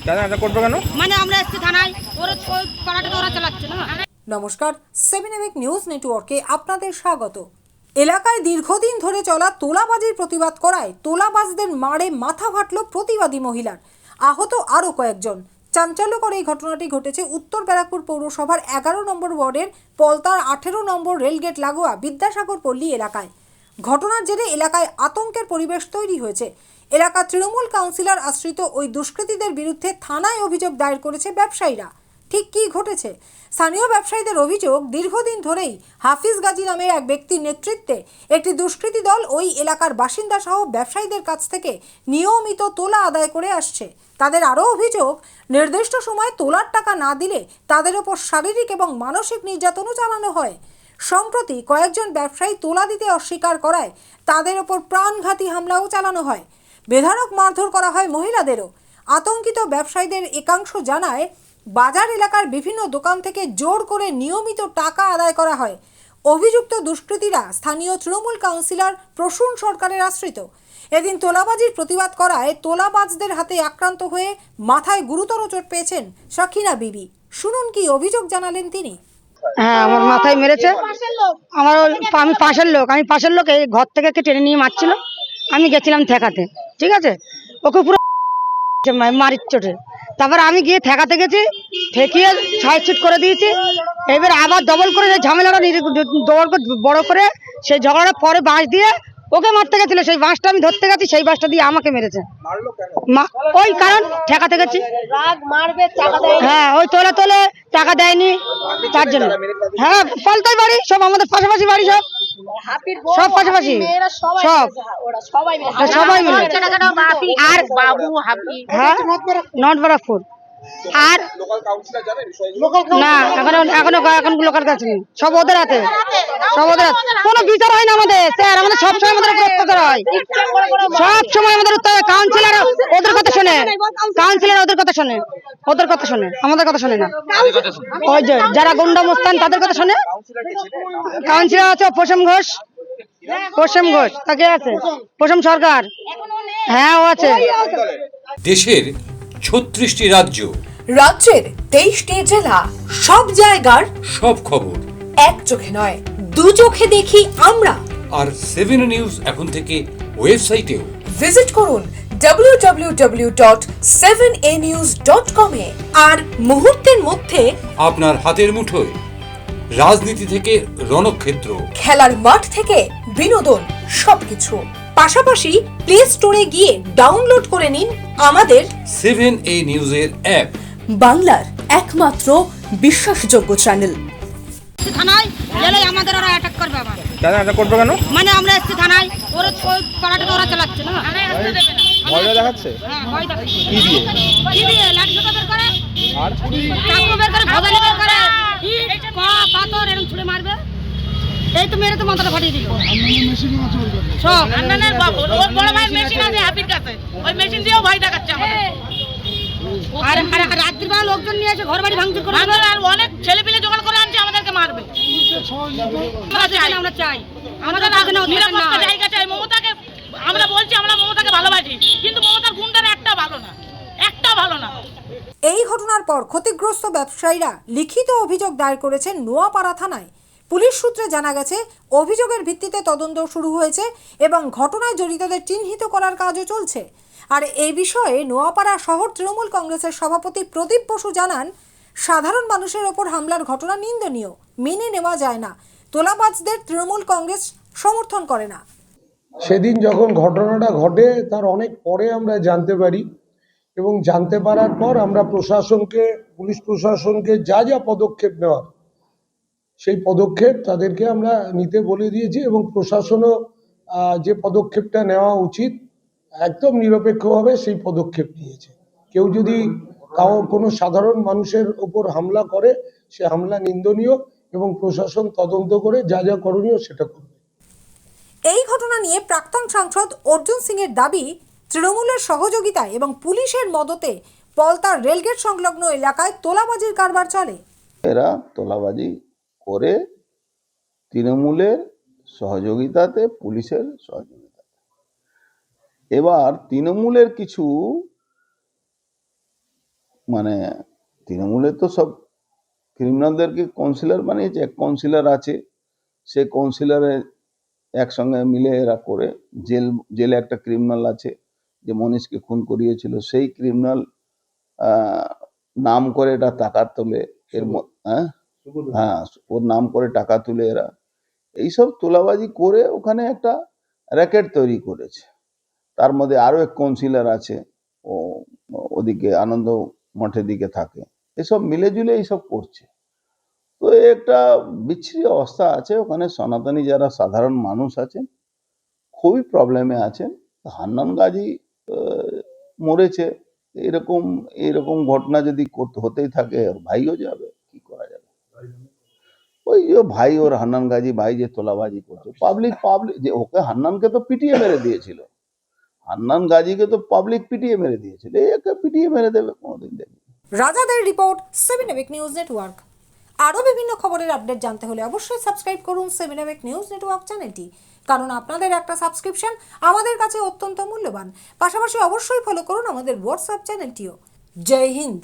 কেন এটা করবে কেন? মানে আমরা এসছি থানায়, ওরা কড়াটা ওরা চালাচ্ছে না। নমস্কার, 7 নিউজ নেটওয়ার্কে আপনাদের স্বাগত। এলাকায় দীর্ঘদিন ধরে চলা তোলাবাজির প্রতিবাদ করায় তোলাবাজদের মারে মাথা ফাটল প্রতিবাদী মহিলার, আহত আরও কয়েকজন। চাঞ্চল্যকর এই ঘটনাটি ঘটেছে উত্তর ব্যারাকপুর পৌরসভার 11 নম্বর ওয়ার্ডের পলতার 18 নম্বর রেলগেট লাগোয়া বিদ্যাসাগর পল্লী এলাকায়। ঘটনার জেরে এলাকায় আতঙ্কের পরিবেশ তৈরি হয়েছে। এলাকার তৃণমূল কাউন্সিলর আশ্রিত ওই দুষ্কৃতীদের বিরুদ্ধে থানায় অভিযোগ দায়ের করেছে ব্যবসায়ীরা। ঠিক কী ঘটেছে? স্থানীয় ব্যবসায়ীদের অভিযোগ, দীর্ঘদিন ধরেই হাফিজ গাজী নামের এক ব্যক্তির নেতৃত্বে একটি দুষ্কৃতী দল ওই এলাকার বাসিন্দা সহ ব্যবসায়ীদের কাছ থেকে নিয়মিত তোলা আদায় করে আসছে। তাদের আরও অভিযোগ, নির্দিষ্ট সময়ে তোলার টাকা না দিলে তাদের ওপর শারীরিক এবং মানসিক নির্যাতনও চালানো হয়। সম্প্রতি কয়েকজন ব্যবসায়ী তোলা দিতে অস্বীকার করায় তাদের ওপর প্রাণঘাতী হামলাও চালানো হয়। বেধড়ক মারধর করা হয় মহিলাদেরও। আতঙ্কিত ব্যবসায়ীদের একাংশ জানায়, বাজার এলাকার বিভিন্ন দোকান থেকে জোর করে নিয়মিত টাকা আদায় করা হয়। অভিযুক্ত দুষ্কৃতীরা স্থানীয় তৃণমূল কাউন্সিলর প্রসূন সরকারের আশ্রিত। এদিন তোলাবাজির প্রতিবাদ করায় তোলাবাজদের হাতে আক্রান্ত হয়ে মাথায় গুরুতর চোট পেয়েছেন সাকিনা বিবি। শুনুন কি অভিযোগ জানালেন তিনি। হ্যাঁ, আমার মাথায় মেরেছে। আমি পাশের লোক এই ঘর থেকে টেনে নিয়ে মারছিল। আমি গেছিলাম ঠেকাতে, ঠিক আছে, ওকে পুরো মারির চোটে। তারপর আমি গিয়ে ঠেকাতে গেছি, ঠেকিয়ে 6 ফিট করে দিয়েছি। এবার আবার ডবল করে সেই ঝামেলাটা বড় করে সেই ঝগড়াটা পরে বাঁশ দিয়ে ওকে মারতে গেছিল। সেই বাঁশটা আমি ধরতে গেছি, সেই বাঁশটা দিয়ে আমাকে মেরেছে। ওই কারণ ঠেকাতে গেছি। হ্যাঁ, ওই তোলে টাকা দেয়নি তার জন্য। হ্যাঁ, পাল্টাই বাড়ি সব, আমাদের পাশাপাশি বাড়ি সব পাশাপাশি সবাই মিলে। আর হ্যাঁ, নর্থ ব্যারাকপুর। আর না, এখন লোকাল কাছে নেই, সব ওদের হাতে, কোনো বিচার হয় না আমাদের। স্যার, আমাদের সবসময় আমাদের অত্যাচার হয়, সবসময় আমাদের কাউন্সিলর ওদের কথা শোনে, আমাদের কথা শোনে না। ওই যে যারা গুন্ডা মস্তান তাদের কথা শোনে। কাউন্সিলর আছে প্রসেম ঘোষ, তাকে আছে প্রসেম সরকার। হ্যাঁ, ও আছে। দেশের 36টি রাজ্য, রাজ্যের 23টি জেলা, সব জায়গার সব খবর এক চোখে নয়, দু চোখে দেখি আমরা। আর 7 নিউজ এখন থেকে ওয়েবসাইটেও ভিজিট করুন www.7anews.com এ। আর মুহূর্তের মধ্যে আপনার হাতের মুঠোয়, রাজনীতি থেকে রণক্ষেত্র, খেলার মাঠ থেকে বিনোদন, সবকিছু। পাশাপাশি প্লে স্টোরে গিয়ে ডাউনলোড করে নিন আমাদের 7A নিউজের অ্যাপ, বাংলার একমাত্র বিশ্বাসযোগ্য চ্যানেল। থানায় গেলে আমাদের ওরা অ্যাটাক করবে আবার। কেন এটা করবে কেন? মানে আমরা এসছি থানায়, ওরা কড়াটা ওরা চালাচ্ছে না। ভয় দেখাচ্ছে? হ্যাঁ, ভয় দেখাচ্ছে। কি দিয়ে? লাঠি সোটা বের করে, আর চাকু বের করে, ভদালি বের করে, ইট পাথর এরকম ছুঁড়ে মারবে। এই তো মেরে তো মাথাটা ফাটিয়ে দিল। সব আন্নানের বাবু, ওর বড় ভাই মেশিন আছে হাতির কাছে, ওই মেশিন দিয়েও ভয় দেখাচ্ছে আমাদের। আর রাত্রির বেলা লোকজন নিয়ে এসে ঘর বাড়ি ভাঙচুর করে, আর অনেক ছেলে পিলে জোগাড় করে আনছে, আমাদেরকে মারবে। আমরা চাই আমাদের নিরাপত্তা জায়গা চাই। মমতাকে আমরা বলছি, আমরা মমতাকে ভালোবাসি, কিন্তু মমতার গুন্ডারা একটা ভালো না। এই ঘটনার পর ক্ষতিগ্রস্ত ব্যবসায়ীরা লিখিত অভিযোগ দায়ের করেছেন নোয়াপাড়া থানায়। পুলিশ সূত্রে জানা গেছে, অভিযোগের ভিত্তিতে তদন্ত শুরু হয়েছে এবং ঘটনায় জড়িতদের চিহ্নিত করার কাজও চলছে। আর এই বিষয়ে নোয়াপাড়া শহর তৃণমূল কংগ্রেসের সভাপতি প্রদীপ বসু জানান, সাধারণ মানুষের ওপর হামলার ঘটনা নিন্দনীয়, মেনে নেওয়া যায় না। তোলাবাজদের তৃণমূল কংগ্রেস সমর্থন করে না। সেদিন যখন ঘটনাটা ঘটে তার অনেক পরে আমরা জানতে পারি, এবং জানতে পারার পর আমরা পুলিশ প্রশাসনকে যা যা পদক্ষেপ নেওয়ার সেই পদক্ষেপ তাদেরকে আমরা নিতে বলে দিয়েছি, এবং প্রশাসনও যে পদক্ষেপটা নেওয়া উচিত একদম নিরপেক্ষভাবে সেই পদক্ষেপ নিয়েছে। কেউ যদি কোনো সাধারণ মানুষের ওপর হামলা করে, সে হামলা নিন্দনীয়, এবং প্রশাসন তদন্ত করে যা যা করণীয় সেটা করবে। এই ঘটনা নিয়ে প্রাক্তন সাংসদ অর্জুন সিং এর দাবি, তৃণমূলের সহযোগিতায় এবং পুলিশের মদতে পলতার রেলগেট সংলগ্ন এলাকায় তোলাবাজির কারবার চলে। এরা তোলাবাজি করে তৃণমূলের সহযোগিতাতে, পুলিশের সহযোগিতাতে। এবার তৃণমূলের কিছু মানে তৃণমূলের তো সব ক্রিমিনালদেরকে কাউন্সিলর বানিয়েছে, এক কাউন্সিলর আছে, সেই কাউন্সিলরে একসঙ্গে মিলে এরা করে। জেলে একটা ক্রিমিনাল আছে যে মনীষকে খুন করিয়েছিল, সেই ক্রিমিনাল নাম করে এটা টাকা তোলে হ্যাঁ, ওর নাম করে টাকা তুলে এরা এইসব তোলাবাজি করে ওখানে একটা র্যাকেট তৈরি করেছে। তার মধ্যে আরো এক কাউন্সিলর আছে, ও ওদিকে আনন্দ মঠের দিকে থাকে, এসব মিলে জুলে এইসব করছে। তো একটা বিচ্ছিরি অবস্থা আছে ওখানে। সনাতনী যারা সাধারণ মানুষ আছেন খুবই প্রবলেমে আছেন। হান্নান গাজী মরেছে, এরকম ঘটনা যদি হতেই থাকে, ওর ভাইও যাবে, কি করা যাবে? ওই যে ভাই, ওর হান্নান গাজী ভাই যে তোলাবাজি করছে, পাবলিক যে ওকে, হান্নানকে তো পিটিয়ে মেরে দিয়েছিল, হান্নান গাজীকে তো পাবলিক পিটিয়ে মেরে দিয়েছিল, একে পিটিয়ে মেরে দেবে কোনোদিন দেখবে। রাজাদের রিপোর্ট 7 এবিক নিউজ নেটওয়ার্ক। আরও বিভিন্ন খবরের আপডেট জানতে হলে অবশ্যই সাবস্ক্রাইব করুন 7 এবিক নিউজ নেটওয়ার্ক চ্যানেলটি, কারণ আপনাদের একটা সাবস্ক্রিপশন আমাদের কাছে অত্যন্ত মূল্যবান। পাশাপাশি অবশ্যই ফলো করুন আমাদের হোয়াটসঅ্যাপ চ্যানেলটিও। জয় হিন্দ।